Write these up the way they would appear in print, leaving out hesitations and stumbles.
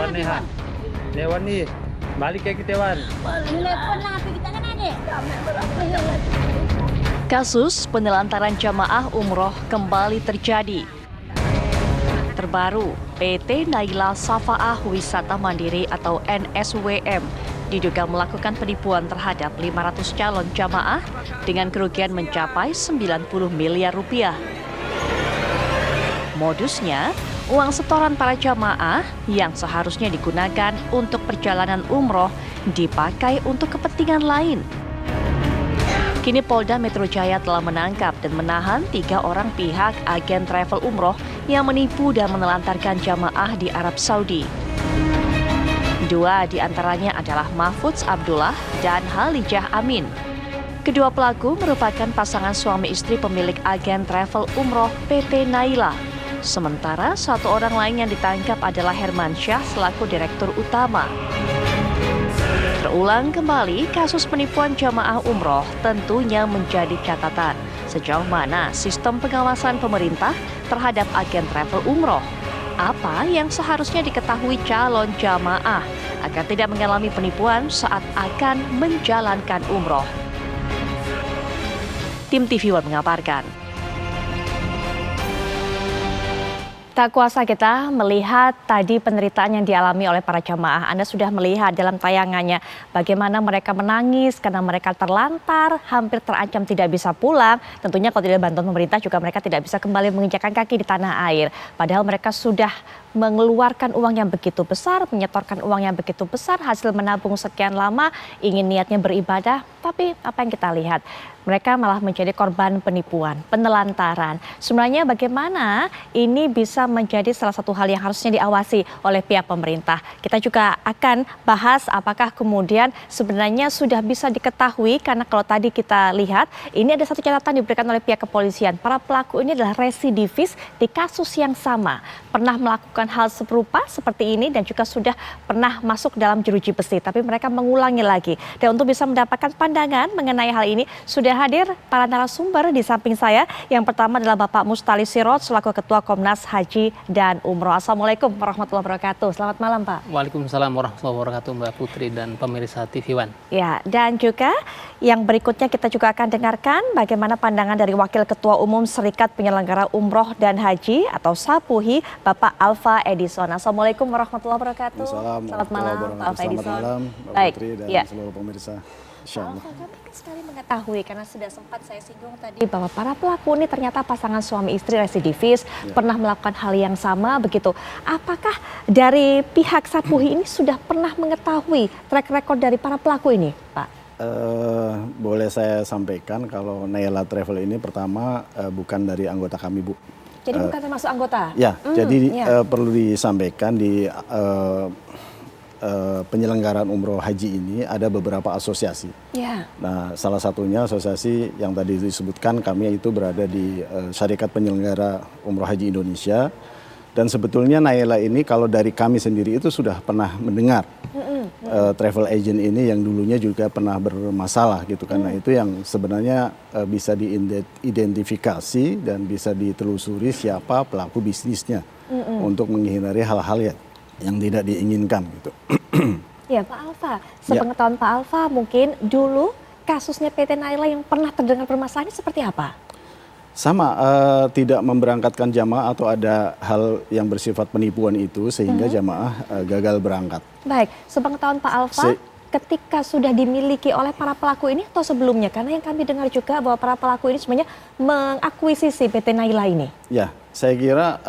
Wan nih Han. Dewan nih. Balik ya kita Wan. Kasus penelantaran jamaah umroh kembali terjadi. Terbaru, PT Naila Safaah Wisata Mandiri atau NSWM diduga melakukan penipuan terhadap 500 calon jamaah dengan kerugian mencapai 90 miliar rupiah. Modusnya, uang setoran para jamaah yang seharusnya digunakan untuk perjalanan umroh dipakai untuk kepentingan lain. Kini Polda Metro Jaya telah menangkap dan menahan 3 orang pihak agen travel umroh yang menipu dan menelantarkan jamaah di Arab Saudi. 2 di antaranya adalah Mahfudz Abdullah dan Halijah Amin. Kedua pelaku merupakan pasangan suami istri pemilik agen travel umroh PT Naila. Sementara 1 orang lain yang ditangkap adalah Herman Syah selaku direktur utama. Terulang kembali kasus penipuan jamaah umroh tentunya menjadi catatan sejauh mana sistem pengawasan pemerintah terhadap agen travel umroh. Apa yang seharusnya diketahui calon jamaah agar tidak mengalami penipuan saat akan menjalankan umroh. Tim TV One mengabarkan. Tak kuasa kita melihat tadi penderitaan yang dialami oleh para jamaah. Anda sudah melihat dalam tayangannya bagaimana mereka menangis karena mereka terlantar, hampir terancam tidak bisa pulang. Tentunya kalau tidak bantuan pemerintah juga mereka tidak bisa kembali menginjakkan kaki di tanah air. Padahal mereka sudah mengeluarkan uang yang begitu besar, menyetorkan uang yang begitu besar, hasil menabung sekian lama, ingin niatnya beribadah. Tapi apa yang kita lihat? Mereka malah menjadi korban penipuan, penelantaran. Sebenarnya bagaimana ini bisa menjadi salah satu hal yang harusnya diawasi oleh pihak pemerintah. Kita juga akan bahas apakah kemudian sebenarnya sudah bisa diketahui, karena kalau tadi kita lihat ini ada satu catatan diberikan oleh pihak kepolisian. Para pelaku ini adalah residivis di kasus yang sama. Pernah melakukan hal serupa seperti ini dan juga sudah pernah masuk dalam jeruji besi. Tapi mereka mengulangi lagi. Dan untuk bisa mendapatkan pandangan mengenai hal ini sudah hadir para narasumber di samping saya. Yang pertama adalah Bapak Mustali Sirot selaku Ketua Komnas Haji dan Umroh. Assalamualaikum warahmatullahi wabarakatuh. Selamat malam Pak. Waalaikumsalam warahmatullahi wabarakatuh Mbak Putri dan pemirsa TV One. Ya, dan juga yang berikutnya kita juga akan dengarkan bagaimana pandangan dari Wakil Ketua Umum Serikat Penyelenggara Umroh dan Haji atau SAPUHI, Bapak Alfa Edison. Assalamualaikum warahmatullahi wabarakatuh. Selamat malam Pak Alfa Edison. Selamat malam Mbak Baik, Putri dan ya. seluruh pemirsa. Pak Alfa, kami ingin sekali mengetahui karena sudah sempat saya singgung tadi bahwa para pelaku ini ternyata pasangan suami istri residivis, pernah melakukan hal yang sama begitu. Apakah dari pihak SAPUHI ini sudah pernah mengetahui track record dari para pelaku ini, Pak? Boleh saya sampaikan kalau Naila Travel ini pertama bukan dari anggota kami, Bu. Jadi bukan termasuk anggota? Ya, perlu disampaikan di penyelenggaraan umroh haji ini ada beberapa asosiasi. Ya. Nah, salah satunya asosiasi yang tadi disebutkan kami itu berada di Syarikat Penyelenggara Umroh Haji Indonesia. Dan sebetulnya Naila ini kalau dari kami sendiri itu sudah pernah mendengar travel agent ini yang dulunya juga pernah bermasalah gitu kan. Nah, itu yang sebenarnya bisa diidentifikasi dan bisa ditelusuri siapa pelaku bisnisnya untuk menghindari hal-hal yang tidak diinginkan gitu. Ya Pak Alfa, sepengetahuan Pak Alfa mungkin dulu kasusnya PT Naila yang pernah terdengar bermasalah ini seperti apa? Sama, tidak memberangkatkan jamaah atau ada hal yang bersifat penipuan itu sehingga jamaah gagal berangkat. Baik, sepengetahuan Pak Alfa, ketika sudah dimiliki oleh para pelaku ini atau sebelumnya? Karena yang kami dengar juga bahwa para pelaku ini sebenarnya mengakuisisi PT Naila ini. Ya, saya kira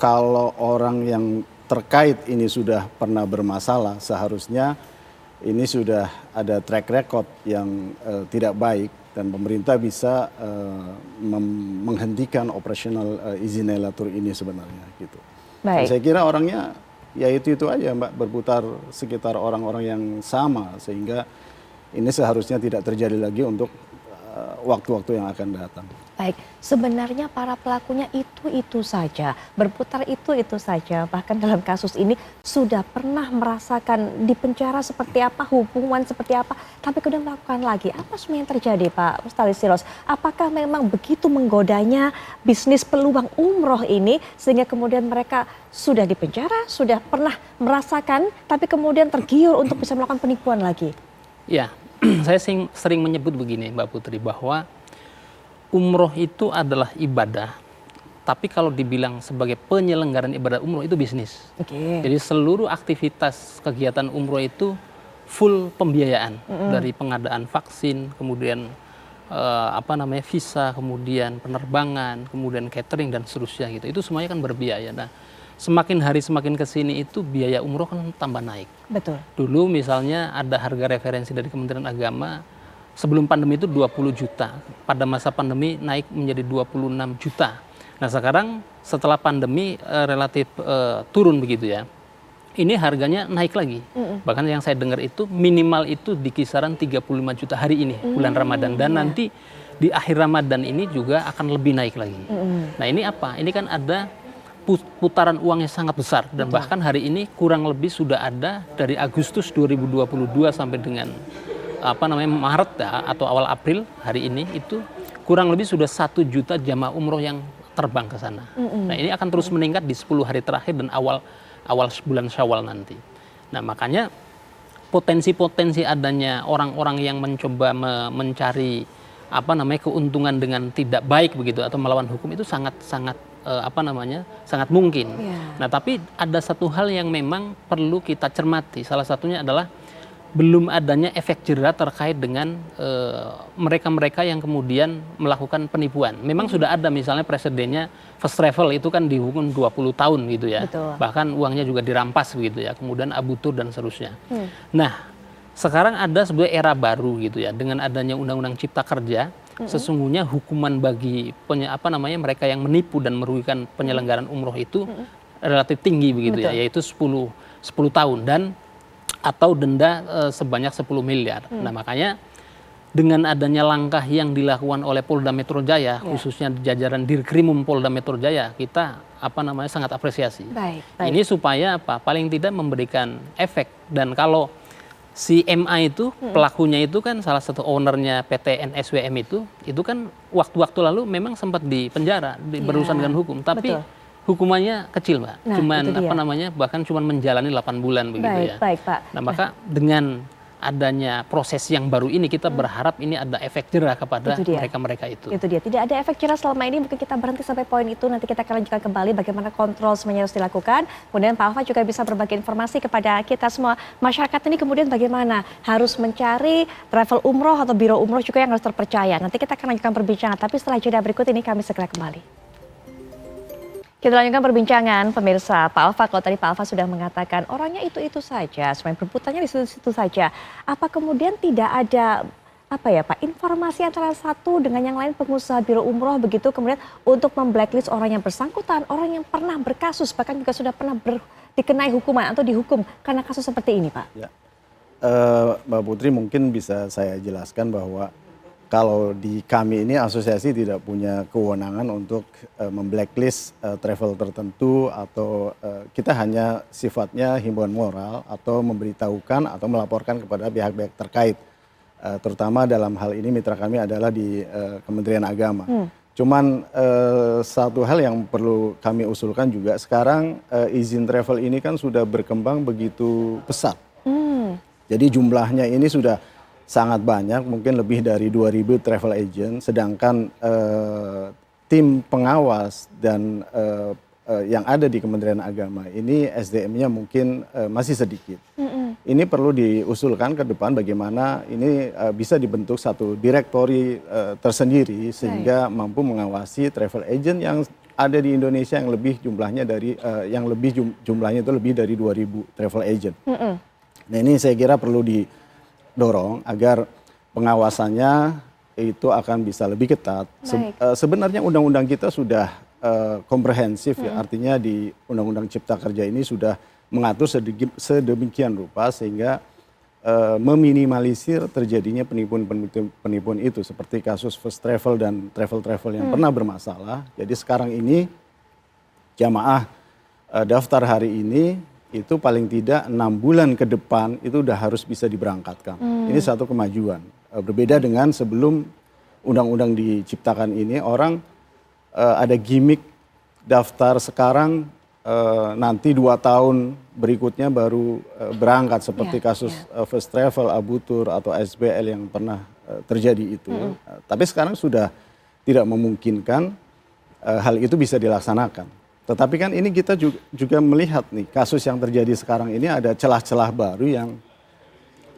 kalau orang yang terkait ini sudah pernah bermasalah, seharusnya ini sudah ada track record yang tidak baik. Dan pemerintah bisa menghentikan operasional izin Naila Tour ini sebenarnya gitu. Baik. Saya kira orangnya ya itu aja Mbak, berputar sekitar orang-orang yang sama sehingga ini seharusnya tidak terjadi lagi untuk waktu-waktu yang akan datang. Baik, sebenarnya para pelakunya itu saja, berputar itu saja. Bahkan dalam kasus ini sudah pernah merasakan di penjara seperti apa, hukuman seperti apa, tapi kemudian melakukan lagi. Apa sebenarnya yang terjadi, Pak Mustali Siros? Apakah memang begitu menggodanya bisnis peluang umroh ini sehingga kemudian mereka sudah di penjara, sudah pernah merasakan, tapi kemudian tergiur untuk bisa melakukan penipuan lagi? Ya, saya sering menyebut begini, Mbak Putri, bahwa umroh itu adalah ibadah, tapi kalau dibilang sebagai penyelenggaraan ibadah umroh itu bisnis. Jadi seluruh aktivitas kegiatan umroh itu full pembiayaan, dari pengadaan vaksin, kemudian visa, kemudian penerbangan, kemudian catering dan seterusnya gitu. Itu semuanya kan berbiaya. Nah, semakin hari semakin kesini itu biaya umroh kan tambah naik. Betul. Dulu misalnya ada harga referensi dari Kementerian Agama. Sebelum pandemi itu 20 juta, pada masa pandemi naik menjadi 26 juta. Nah sekarang setelah pandemi relatif turun begitu ya, ini harganya naik lagi. Bahkan yang saya dengar itu minimal itu di kisaran 35 juta hari ini, bulan Ramadan. Dan nanti di akhir Ramadan ini juga akan lebih naik lagi. Nah ini apa? Ini kan ada putaran uangnya sangat besar. Dan bahkan hari ini kurang lebih sudah ada dari Agustus 2022 sampai dengan Maret ya, atau awal April hari ini itu kurang lebih sudah 1 juta jamaah umroh yang terbang ke sana. Nah ini akan terus meningkat di 10 hari terakhir dan awal bulan Syawal nanti. Nah makanya potensi sangat orang-orang yang mencoba mencari keuntungan dengan tidak baik begitu atau melawan hukum itu sangat mungkin. Nah tapi ada satu hal yang memang perlu kita cermati. Salah satunya adalah belum adanya efek jera terkait dengan mereka-mereka yang kemudian melakukan penipuan. Memang sudah ada misalnya presidennya First Travel itu kan dihukum 20 tahun gitu ya. Betul. Bahkan uangnya juga dirampas begitu ya. Kemudian Abu Tur dan seterusnya. Nah, sekarang ada sebuah era baru gitu ya dengan adanya Undang-Undang Cipta Kerja. Sesungguhnya hukuman bagi mereka yang menipu dan merugikan penyelenggaraan umroh itu relatif tinggi begitu. Betul. Ya, yaitu 10 tahun dan atau denda sebanyak 10 miliar. Nah makanya dengan adanya langkah yang dilakukan oleh Polda Metro Jaya, khususnya jajaran Dirkrimum Polda Metro Jaya, kita sangat apresiasi. Baik. Ini supaya paling tidak memberikan efek. Dan kalau si MA itu pelakunya itu kan salah satu ownernya PT NSWM itu kan waktu-waktu lalu memang sempat di penjara berurusan dengan hukum, tapi hukumannya kecil, Mbak. Bahkan cuman menjalani 8 bulan begitu ya. Baik, Pak. Nah, maka dengan adanya proses yang baru ini kita berharap ini ada efek jera kepada mereka-mereka itu. Itu dia. Tidak ada efek jera selama ini, mungkin kita berhenti sampai poin itu. Nanti kita akan lanjutkan kembali bagaimana kontrol semuanya harus dilakukan. Kemudian Pak Alfa juga bisa berbagi informasi kepada kita semua. Masyarakat ini kemudian bagaimana harus mencari travel umroh atau biro umroh juga yang harus terpercaya. Nanti kita akan lanjutkan perbincangan. Tapi setelah jeda berikut ini kami segera kembali. Kita lanjutkan perbincangan, pemirsa. Pak Alfa, kalau tadi Pak Alfa sudah mengatakan orangnya itu saja, semuanya berputarnya di situ saja. Apa kemudian tidak ada informasi antara satu dengan yang lain pengusaha biro umroh begitu kemudian untuk memblacklist orang yang bersangkutan, orang yang pernah berkasus bahkan juga sudah pernah dikenai hukuman atau dihukum karena kasus seperti ini, Pak? Ya. Mbak Putri, mungkin bisa saya jelaskan bahwa kalau di kami ini asosiasi tidak punya kewenangan untuk memblacklist travel tertentu atau kita hanya sifatnya himbauan moral atau memberitahukan atau melaporkan kepada pihak-pihak terkait. Terutama dalam hal ini mitra kami adalah di Kementerian Agama. Cuman satu hal yang perlu kami usulkan juga sekarang izin travel ini kan sudah berkembang begitu pesat. Jadi jumlahnya ini sudah sangat banyak, mungkin lebih dari 2.000 travel agent, sedangkan tim pengawas dan yang ada di Kementerian Agama ini SDM-nya mungkin masih sedikit. Ini perlu diusulkan ke depan bagaimana ini bisa dibentuk satu direktori tersendiri sehingga mampu mengawasi travel agent yang ada di Indonesia yang lebih jumlahnya jumlahnya itu lebih dari 2.000 travel agent. Nah ini saya kira perlu dorong agar pengawasannya itu akan bisa lebih ketat. Sebenarnya undang-undang kita sudah komprehensif ya, artinya di Undang-Undang Cipta Kerja ini sudah mengatur sedemikian rupa sehingga meminimalisir terjadinya penipuan itu seperti kasus first travel dan travel yang pernah bermasalah. Jadi sekarang ini jamaah daftar hari ini itu paling tidak 6 bulan ke depan itu udah harus bisa diberangkatkan. Ini satu kemajuan. Berbeda dengan sebelum undang-undang diciptakan ini, orang ada gimmick daftar sekarang, nanti 2 tahun berikutnya baru berangkat seperti kasus first travel, Abu Tur atau SBL yang pernah terjadi itu. Tapi sekarang sudah tidak memungkinkan hal itu bisa dilaksanakan. Tetapi kan ini kita juga melihat nih kasus yang terjadi sekarang ini ada celah-celah baru yang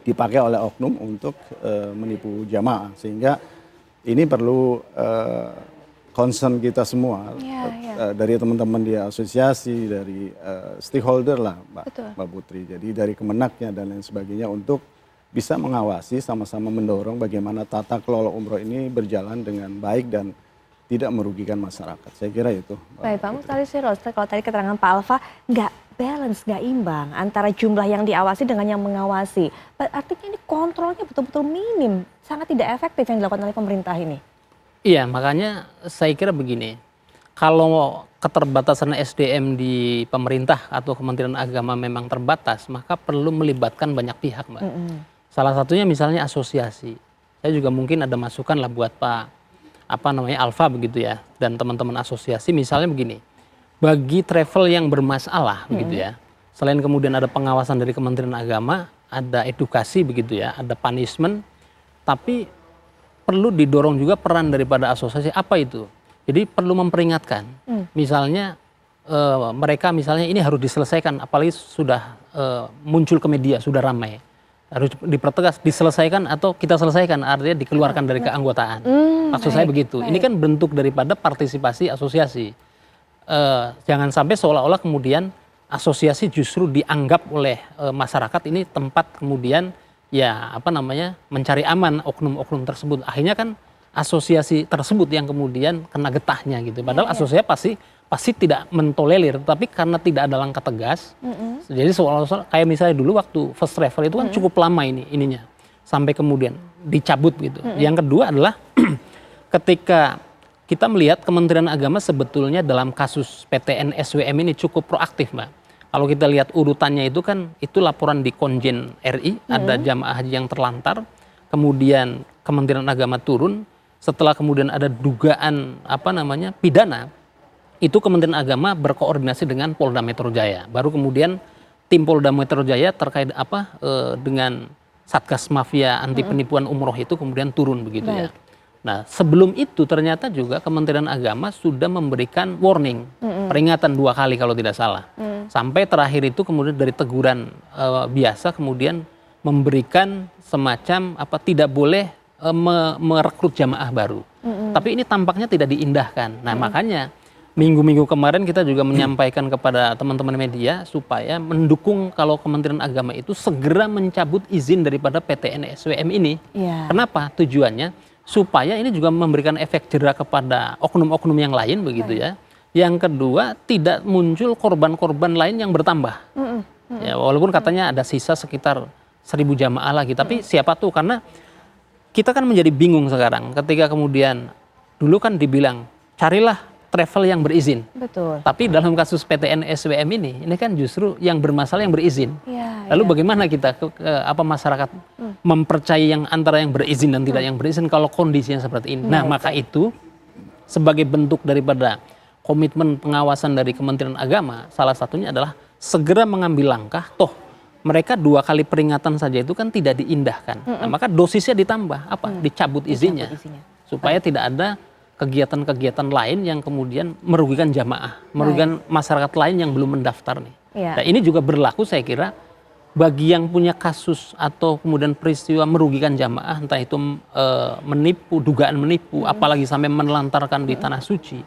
dipakai oleh oknum untuk menipu jamaah, sehingga ini perlu concern kita semua dari teman-teman di asosiasi, dari stakeholder lah Mbak Putri. Jadi dari Kemenaknya dan lain sebagainya untuk bisa mengawasi, sama-sama mendorong bagaimana tata kelola umroh ini berjalan dengan baik dan tidak merugikan masyarakat. Saya kira itu. Baik Pak Muhtari Sirros, kalau tadi keterangan Pak Alfa nggak balance, nggak imbang antara jumlah yang diawasi dengan yang mengawasi. Artinya ini kontrolnya betul-betul minim, sangat tidak efektif yang dilakukan oleh pemerintah ini. Iya, makanya saya kira begini, kalau keterbatasan SDM di pemerintah atau Kementerian Agama memang terbatas, maka perlu melibatkan banyak pihak, Mbak. Salah satunya misalnya asosiasi. Saya juga mungkin ada masukan lah buat Pak Alfa begitu ya, dan teman-teman asosiasi, misalnya begini, bagi travel yang bermasalah begitu ya, selain kemudian ada pengawasan dari Kementerian Agama, ada edukasi begitu ya, ada punishment, tapi perlu didorong juga peran daripada asosiasi. Apa itu? Jadi perlu memperingatkan, misalnya mereka misalnya ini harus diselesaikan, apalagi sudah muncul ke media, sudah ramai, harus dipertegas, diselesaikan atau kita selesaikan, artinya dikeluarkan dari keanggotaan. Maksud saya begitu. Ini kan bentuk daripada partisipasi asosiasi. Jangan sampai seolah-olah kemudian asosiasi justru dianggap oleh masyarakat ini tempat kemudian ya mencari aman oknum-oknum tersebut. Akhirnya kan asosiasi tersebut yang kemudian kena getahnya gitu. Padahal asosiasi pasti tidak mentolerir, tapi karena tidak ada langkah tegas, jadi seolah-olah kayak misalnya dulu waktu first travel itu kan cukup lama ininya, sampai kemudian dicabut gitu. Yang kedua adalah ketika kita melihat Kementerian Agama sebetulnya dalam kasus PTN SWM ini cukup proaktif, Mbak. Kalau kita lihat urutannya itu kan, itu laporan di Konjen RI, ada jamaah haji yang terlantar, kemudian Kementerian Agama turun, setelah kemudian ada dugaan pidana, itu Kementerian Agama berkoordinasi dengan Polda Metro Jaya. Baru kemudian tim Polda Metro Jaya terkait dengan Satgas Mafia Anti Penipuan Umroh itu kemudian turun begitu ya. Nah, sebelum itu ternyata juga Kementerian Agama sudah memberikan warning, peringatan 2 kali kalau tidak salah. Sampai terakhir itu kemudian dari teguran biasa kemudian memberikan semacam tidak boleh merekrut jamaah baru. Tapi ini tampaknya tidak diindahkan. Nah, makanya minggu-minggu kemarin kita juga menyampaikan kepada teman-teman media supaya mendukung kalau Kementerian Agama itu segera mencabut izin daripada PTN SWM ini. Kenapa? Tujuannya supaya ini juga memberikan efek jera kepada oknum-oknum yang lain begitu ya. Yang kedua, tidak muncul korban-korban lain yang bertambah. Ya, walaupun katanya ada sisa sekitar 1.000 jamaah lagi, tapi siapa tuh? Karena kita kan menjadi bingung sekarang ketika kemudian dulu kan dibilang carilah travel yang berizin. Betul. Tapi dalam kasus PTN SWM ini kan justru yang bermasalah yang berizin. Lalu bagaimana kita masyarakat mempercayai yang antara yang berizin dan tidak yang berizin kalau kondisinya seperti ini. Nah, maka itu sebagai bentuk daripada komitmen pengawasan dari Kementerian Agama, salah satunya adalah segera mengambil langkah. Toh mereka 2 kali peringatan saja itu kan tidak diindahkan. Nah, maka dosisnya ditambah dicabut izinnya. Supaya tidak ada kegiatan-kegiatan lain yang kemudian merugikan jamaah, merugikan masyarakat lain yang belum mendaftar nih. Nah, ini juga berlaku saya kira bagi yang punya kasus atau kemudian peristiwa merugikan jamaah, entah itu menipu, dugaan menipu, apalagi sampai menelantarkan di tanah suci.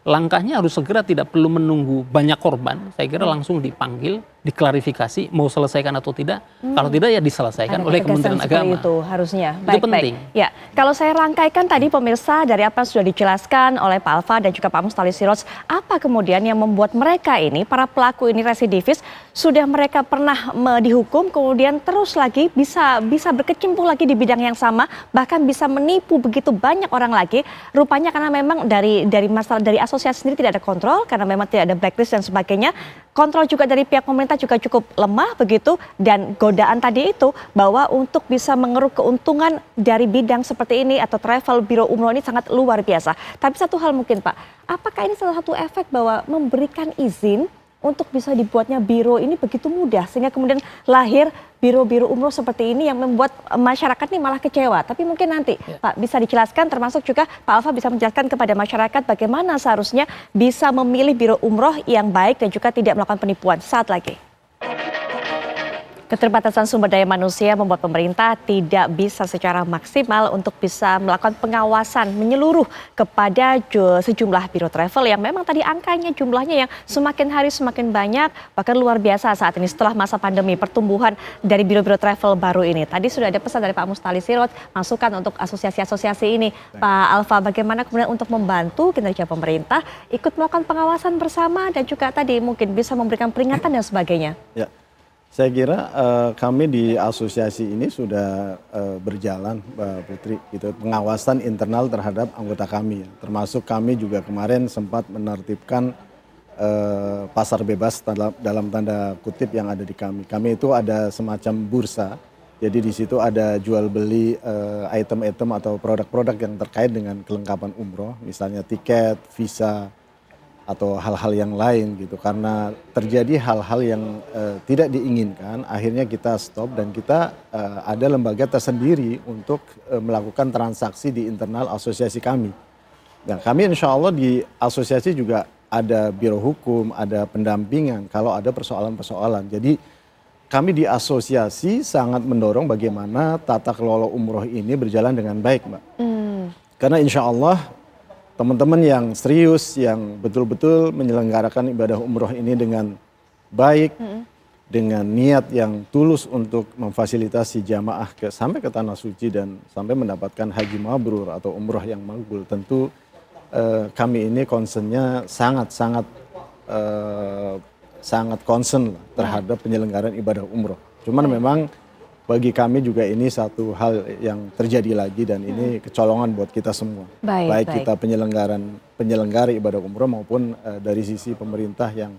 langkahnya harus segera, tidak perlu menunggu banyak korban. Saya kira langsung dipanggil, diklarifikasi mau selesaikan atau tidak. Kalau tidak ya diselesaikan oleh Kementerian Agama. Itu harusnya. Itu penting. Ya, kalau saya rangkaikan tadi pemirsa dari apa yang sudah dijelaskan oleh Pak Alfa dan juga Pak Mustali Siroj, apa kemudian yang membuat mereka ini, para pelaku ini residivis, sudah mereka pernah dihukum, kemudian terus lagi bisa berkecimpung lagi di bidang yang sama, bahkan bisa menipu begitu banyak orang lagi. Rupanya karena memang dari asosiasi sendiri tidak ada kontrol, karena memang tidak ada blacklist dan sebagainya. Kontrol juga dari pihak pemerintah juga cukup lemah begitu, dan godaan tadi itu bahwa untuk bisa mengeruk keuntungan dari bidang seperti ini atau travel biro umroh ini sangat luar biasa. Tapi satu hal mungkin Pak, apakah ini salah satu efek bahwa memberikan izin untuk bisa dibuatnya biro ini begitu mudah sehingga kemudian lahir biro-biro umroh seperti ini yang membuat masyarakat ini malah kecewa. Tapi mungkin nanti Pak bisa dijelaskan, termasuk juga Pak Alfa bisa menjelaskan kepada masyarakat bagaimana seharusnya bisa memilih biro umroh yang baik dan juga tidak melakukan penipuan. Saat lagi. Keterbatasan sumber daya manusia membuat pemerintah tidak bisa secara maksimal untuk bisa melakukan pengawasan menyeluruh kepada sejumlah biro travel yang memang tadi angkanya jumlahnya yang semakin hari semakin banyak, bahkan luar biasa saat ini setelah masa pandemi, pertumbuhan dari biro-biro travel baru ini. Tadi sudah ada pesan dari Pak Mustali Siroj, masukan untuk asosiasi-asosiasi ini. Pak Alfa, bagaimana kemudian untuk membantu kinerja pemerintah ikut melakukan pengawasan bersama dan juga tadi mungkin bisa memberikan peringatan dan sebagainya? Ya. Saya kira kami di asosiasi ini sudah berjalan, Mbak Putri, gitu, pengawasan internal terhadap anggota kami. Termasuk kami juga kemarin sempat menertibkan pasar bebas dalam tanda kutip yang ada di kami. Kami itu ada semacam bursa, jadi di situ ada jual beli item-item atau produk-produk yang terkait dengan kelengkapan umroh, misalnya tiket, visa, atau hal-hal yang lain gitu. Karena terjadi hal-hal yang tidak diinginkan, akhirnya kita stop dan kita ada lembaga tersendiri untuk melakukan transaksi di internal asosiasi kami. Nah, kami insya Allah di asosiasi juga ada biro hukum, ada pendampingan kalau ada persoalan-persoalan. Jadi kami di asosiasi sangat mendorong bagaimana tata kelola umroh ini berjalan dengan baik, Mbak. Karena insya Allah teman-teman yang serius, yang betul-betul menyelenggarakan ibadah umroh ini dengan baik, dengan niat yang tulus untuk memfasilitasi jamaah sampai ke Tanah Suci dan sampai mendapatkan haji mabrur atau umroh yang makbul. Tentu kami ini concernnya sangat concern terhadap penyelenggaraan ibadah umroh. Cuman memang bagi kami juga ini satu hal yang terjadi lagi dan ini kecolongan buat kita semua. Baik kita penyelenggara ibadah umroh maupun dari sisi pemerintah yang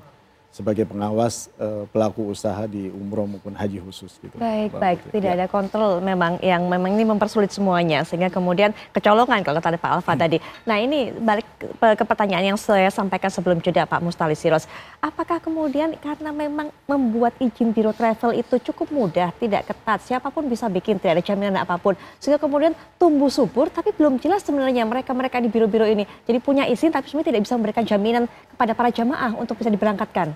sebagai pengawas pelaku usaha di umroh maupun haji khusus gitu. Baik. Tidak ada kontrol memang yang memang ini mempersulit semuanya sehingga kemudian kecolongan kalau kata Pak Alfa tadi. Nah, ini balik ke pertanyaan yang saya sampaikan sebelum jeda Pak Mustali Siroj. Apakah kemudian karena memang membuat izin biro travel itu cukup mudah, tidak ketat, siapapun bisa bikin, tidak ada jaminan apapun, sehingga kemudian tumbuh subur tapi belum jelas sebenarnya mereka di biro-biro ini. Jadi punya izin tapi sebenarnya tidak bisa memberikan jaminan kepada para jamaah untuk bisa diberangkatkan.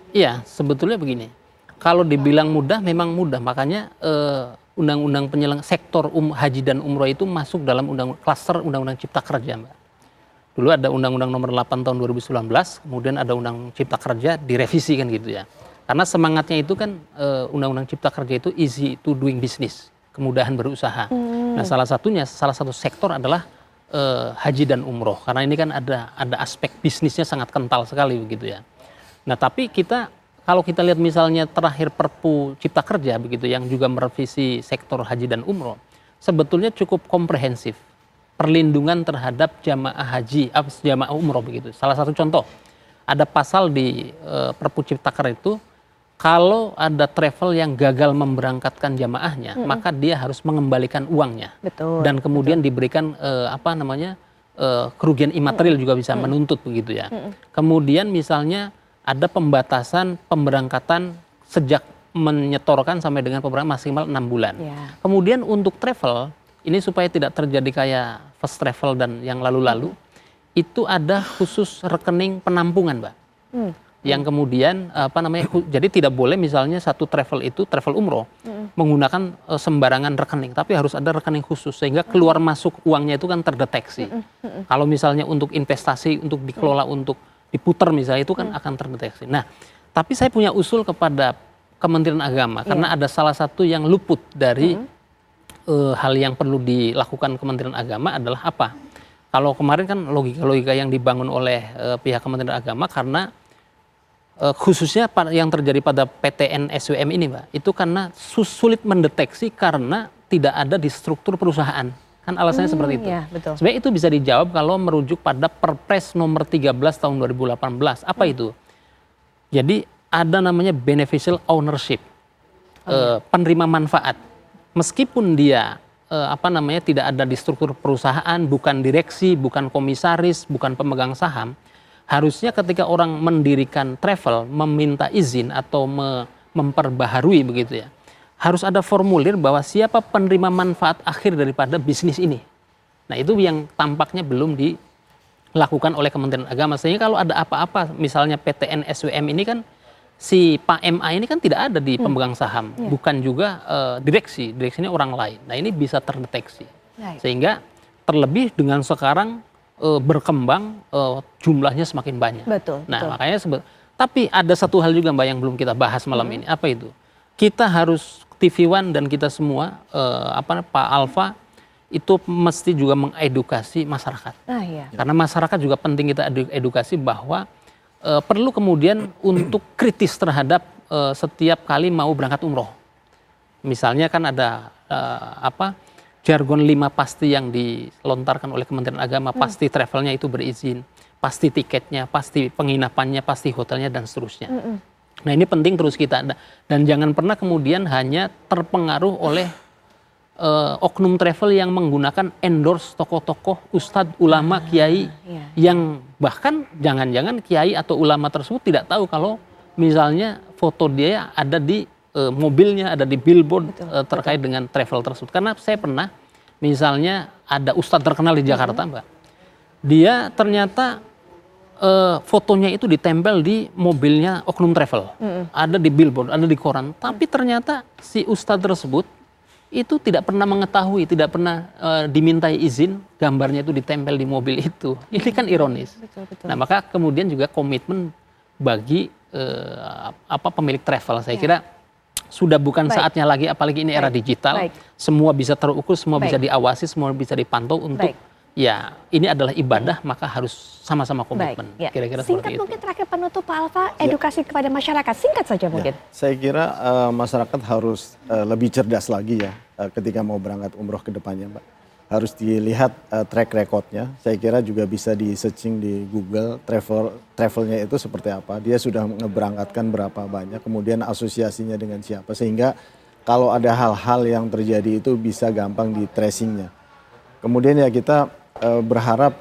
Iya, sebetulnya begini. Kalau dibilang mudah, memang mudah. Makanya undang-undang sektor haji dan umroh itu masuk dalam klaster undang-undang Cipta Kerja, Mbak. Dulu ada undang-undang nomor 8 tahun 2019, kemudian ada undang Cipta Kerja direvisi kan gitu ya. Karena semangatnya itu kan undang-undang Cipta Kerja itu easy to doing business, kemudahan berusaha. Nah, salah satu sektor adalah haji dan umroh. Karena ini kan ada aspek bisnisnya sangat kental sekali begitu ya. Nah, tapi kalau kita lihat misalnya terakhir Perpu Cipta Kerja begitu yang juga merevisi sektor haji dan umroh, sebetulnya cukup komprehensif. Perlindungan terhadap jamaah haji, jamaah umroh begitu. Salah satu contoh, ada pasal di Perpu Cipta Kerja itu, kalau ada travel yang gagal memberangkatkan jamaahnya, maka dia harus mengembalikan uangnya. Betul. Dan kemudian diberikan kerugian imaterial juga bisa menuntut begitu ya. Kemudian misalnya ada pembatasan pemberangkatan sejak menyetorkan sampai dengan pemberangkatan maksimal 6 bulan. Kemudian untuk travel, ini supaya tidak terjadi kayak first travel dan yang lalu-lalu, itu ada khusus rekening penampungan, Mbak. yang kemudian jadi tidak boleh misalnya satu travel umroh menggunakan sembarangan rekening, tapi harus ada rekening khusus sehingga keluar masuk uangnya itu kan terdeteksi. Kalau misalnya untuk investasi, untuk dikelola, untuk diputar misalnya itu kan akan terdeteksi. Nah, tapi saya punya usul kepada Kementerian Agama karena ada salah satu yang luput dari hal yang perlu dilakukan Kementerian Agama adalah apa? Kalau kemarin kan logika-logika yang dibangun oleh pihak Kementerian Agama karena khususnya yang terjadi pada PTN SWM ini, Mbak, itu karena sulit mendeteksi karena tidak ada di struktur perusahaan. Kan alasannya seperti itu. Ya, betul. Sebenarnya itu bisa dijawab kalau merujuk pada Perpres nomor 13 tahun 2018. Apa itu? Jadi ada namanya beneficial ownership, penerima manfaat. Meskipun dia tidak ada di struktur perusahaan, bukan direksi, bukan komisaris, bukan pemegang saham, harusnya ketika orang mendirikan travel, meminta izin atau memperbaharui begitu ya, harus ada formulir bahwa siapa penerima manfaat akhir daripada bisnis ini. Nah, itu yang tampaknya belum dilakukan oleh Kementerian Agama. Sehingga kalau ada apa-apa, misalnya PTN SWM ini kan, si Pak MA ini kan tidak ada di pemegang saham, bukan juga direksinya orang lain. Nah, ini bisa terdeteksi. Sehingga terlebih dengan sekarang berkembang, jumlahnya semakin banyak. Betul. Nah, makanya tapi ada satu hal juga, Mbak, yang belum kita bahas malam ini. Apa itu? Kita harus TV One dan kita semua, Pak Alfa, itu mesti juga mengedukasi masyarakat. Karena masyarakat juga penting kita edukasi bahwa perlu kemudian untuk kritis terhadap setiap kali mau berangkat umroh. Misalnya kan ada jargon 5 pasti yang dilontarkan oleh Kementerian Agama, pasti travelnya itu berizin, pasti tiketnya, pasti penginapannya, pasti hotelnya, dan seterusnya. Nah, ini penting terus kita, dan jangan pernah kemudian hanya terpengaruh oleh oknum travel yang menggunakan endorse tokoh-tokoh, ustadz, ulama, kiai, yang bahkan jangan-jangan kiai atau ulama tersebut tidak tahu kalau misalnya foto dia ada di mobilnya, ada di billboard terkait dengan travel tersebut. Karena saya pernah, misalnya ada ustadz terkenal di Jakarta, Mbak, dia ternyata fotonya itu ditempel di mobilnya oknum travel, ada di billboard, ada di koran, tapi ternyata si ustadz tersebut itu tidak pernah mengetahui, tidak pernah dimintai izin gambarnya itu ditempel di mobil itu. Ini kan ironis. Betul. Nah, maka kemudian juga komitmen bagi pemilik travel, saya kira sudah bukan saatnya lagi, apalagi ini era digital. Semua bisa terukur, semua bisa diawasi, semua bisa dipantau untuk ya ini adalah ibadah, maka harus sama-sama komitmen. Kira-kira seperti itu. Singkat mungkin terakhir penutup Pak Alfa, edukasi kepada masyarakat, singkat saja mungkin. Saya kira masyarakat harus lebih cerdas lagi ya ketika mau berangkat umroh ke depannya, Mbak. Harus dilihat track recordnya. Saya kira juga bisa di searching di Google travelnya itu seperti apa. Dia sudah ngeberangkatkan berapa banyak, kemudian asosiasinya dengan siapa. Sehingga kalau ada hal-hal yang terjadi itu bisa gampang di tracingnya. Kemudian ya kita berharap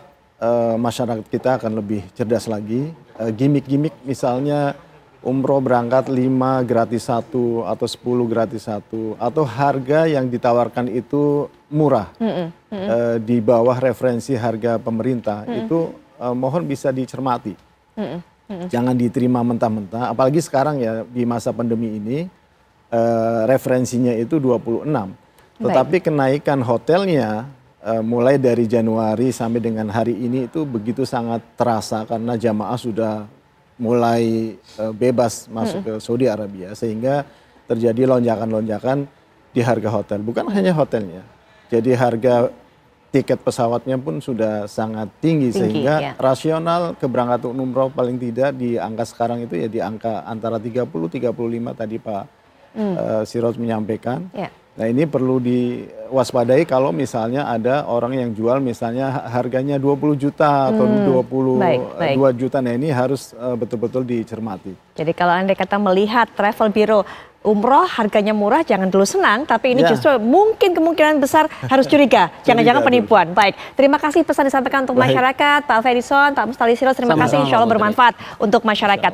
masyarakat kita akan lebih cerdas lagi. Gimik-gimik misalnya umroh berangkat 5 gratis 1 atau 10 gratis 1 atau harga yang ditawarkan itu murah di bawah referensi harga pemerintah itu mohon bisa dicermati. Jangan diterima mentah-mentah, apalagi sekarang ya di masa pandemi ini referensinya itu 26. Tetapi kenaikan hotelnya mulai dari Januari sampai dengan hari ini itu begitu sangat terasa karena jamaah sudah mulai bebas masuk ke Saudi Arabia, sehingga terjadi lonjakan-lonjakan di harga hotel. Bukan hanya hotelnya, jadi harga tiket pesawatnya pun sudah sangat tinggi sehingga rasional keberangkatan umroh paling tidak di angka sekarang itu ya di angka antara 30-35 tadi Pak Siroj menyampaikan. Nah, ini perlu diwaspadai kalau misalnya ada orang yang jual misalnya harganya 20 juta atau 22 juta. Nah, ini harus betul-betul dicermati. Jadi kalau Anda kata melihat travel biro umroh harganya murah, jangan dulu senang, tapi ini justru mungkin kemungkinan besar harus curiga. Jangan-jangan penipuan. Baik, terima kasih pesan disampaikan untuk masyarakat, Pak Alfa Edison, Pak Mustali Siroj, terima kasih, insya Allah bermanfaat untuk masyarakat.